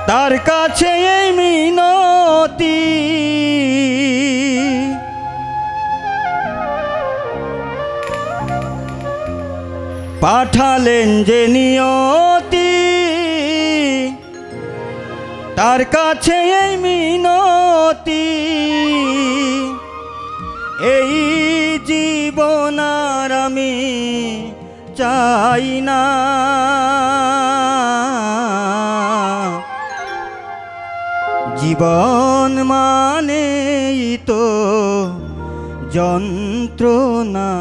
তার কাছে এই মিনতি, পাঠালেন যে নিয়তি, তার কাছে এই মিনতি, এই জীবন আর আমি চাই না, জীবন মানেই তো যন্ত্রণা,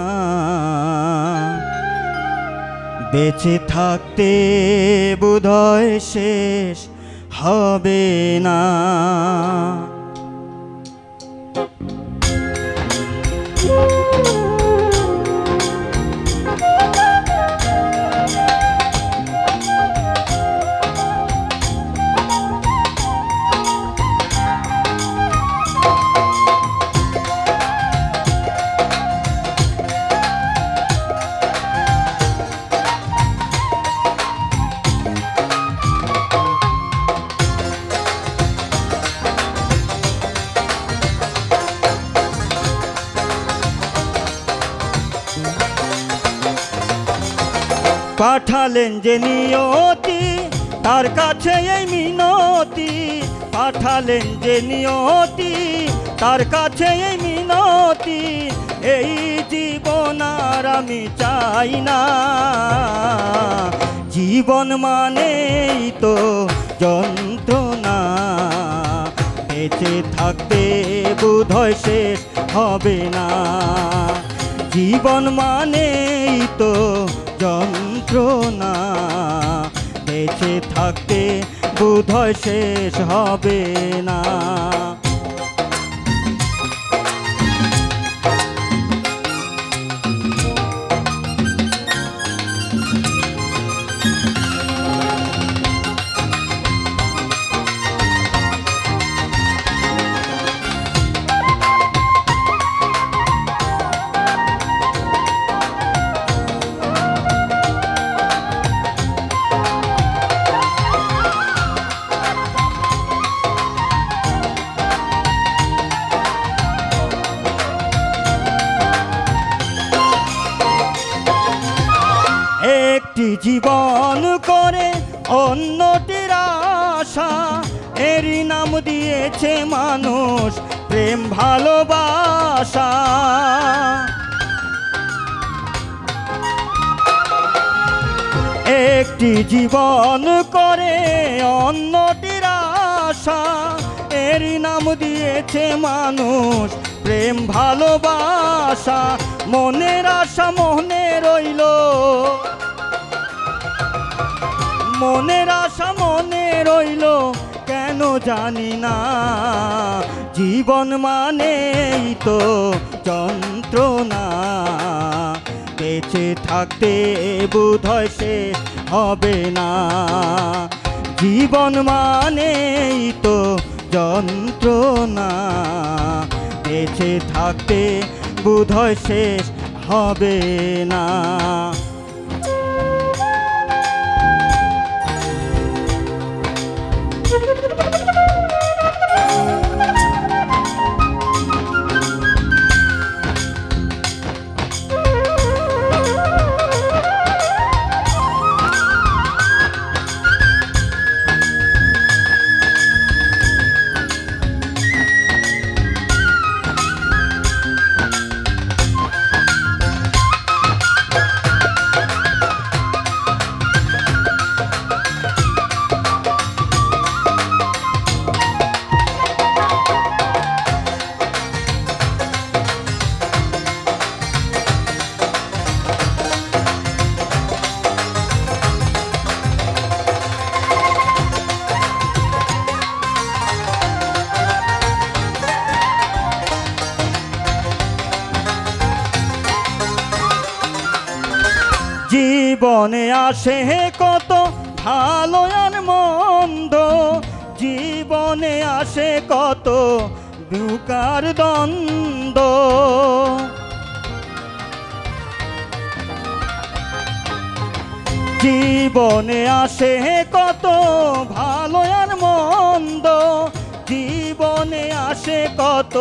বেঁচে থাকতে বোধহয় শেষ হবে না। পাঠালেন যে নিয়তি, তার কাছে এই মিনতি, পাঠালেন যে নিয়তি, তার কাছে এই মিনতি, এই জীবন আর আমি চাই না, জীবন মানেই তো যন্ত্রণা, বেঁচে থাকতে বোধহয় শেষ হবে না, জীবন মানেই তো যন্ত্রণা, বেঁচে থাকতে বোধহয় শেষ হবে না। একটি জীবন করে অন্যটির আশা, এরই নাম দিয়েছে মানুষ প্রেম ভালোবাসা, একটি জীবন করে অন্যটির আশা, এরই নাম দিয়েছে মানুষ প্রেম ভালোবাসা, মনের আশা মনে রইল, মনের আশা মনে রইল কেন জানি না, জীবন মানেই তো যন্ত্রণা, বেঁচে থাকতে বোধহয় শেষ হবে না, জীবন মানেই তো যন্ত্রণা, বেঁচে থাকতে বোধহয় শেষ হবে না। জীবনে আসে কত ভালো আর মন্দ, জীবনে আসে কত দুকার দ্বন্দ্ব, জীবনে আসে কত ভালো আর মন্দ, কত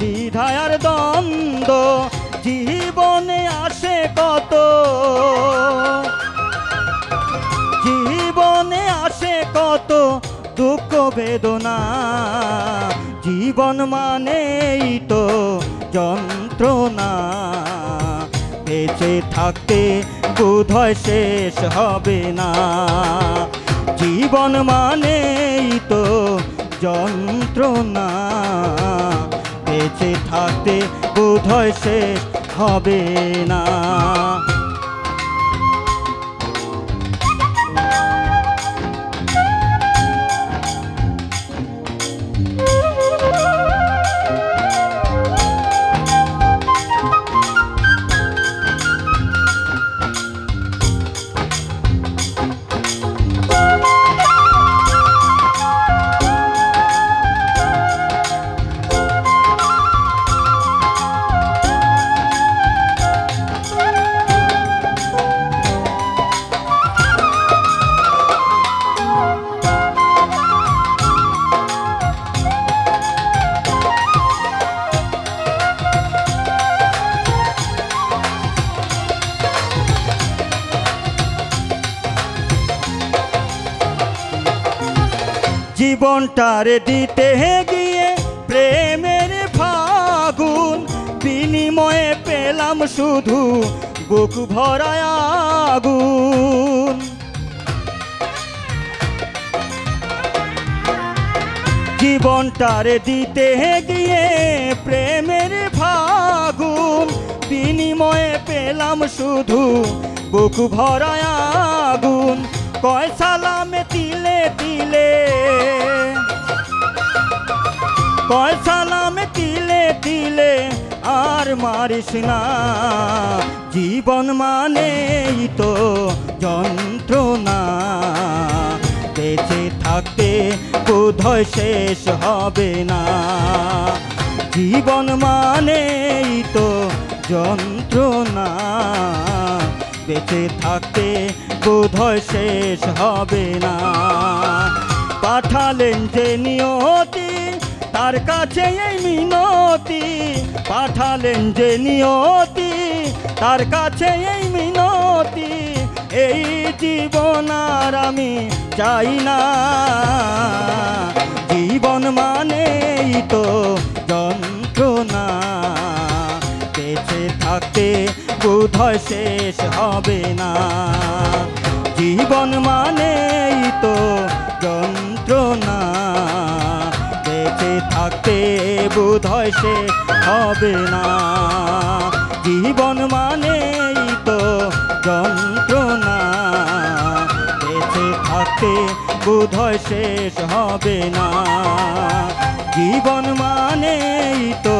দ্বিধায় আর দ্বন্দ্ব, জীবনে আসে কত, জীবনে আসে কত দুঃখ বেদনা। জীবন মানেই তো যন্ত্রণা, বেঁচে থাকতে বোধহয় শেষ হবে না। জীবন মানেই তো যন্ত্রণা, বেঁচে থাকতে বোধহয় শেষ হবে না। জীবনটারে দিতে গিয়ে প্রেমের ফাগুন, বিনিময়ে পেলাম শুধু বুক ভরা আগুন। জীবনটারে দিতে গিয়ে প্রেমের ফাগুন, বিনিময়ে পেলাম শুধু বুক ভরা আগুন। কয় সালামে তিলে তিলে, কয় সালামে তিলে তিলে আর মারিস না। জীবন মানেই তো যন্ত্রণা, বেঁচে থাকতে বোধহয় শেষ হবে না। জীবন মানেই তো যন্ত্রণা, বেঁচে থাকতে বোধহয় শেষ হবে না। পাঠালেন যে নিয়তি তার কাছে এই মিনতি, পাঠালেন যে নিয়তি তার কাছে এই মিনতি। এই জীবন আর আমি চাই না। জীবন মানেই তো যন্ত্রণা, বেঁচে থাকতে বোধহয় শেষ হবে না। জীবন মানেই তো যন্ত্রণা, বেঁচে থাকতে বোধহয় শেষ হবে না। জীবন মানেই তো যন্ত্রণা, বেঁচে থাকতে বোধহয় শেষ হবে না। জীবন মানেই তো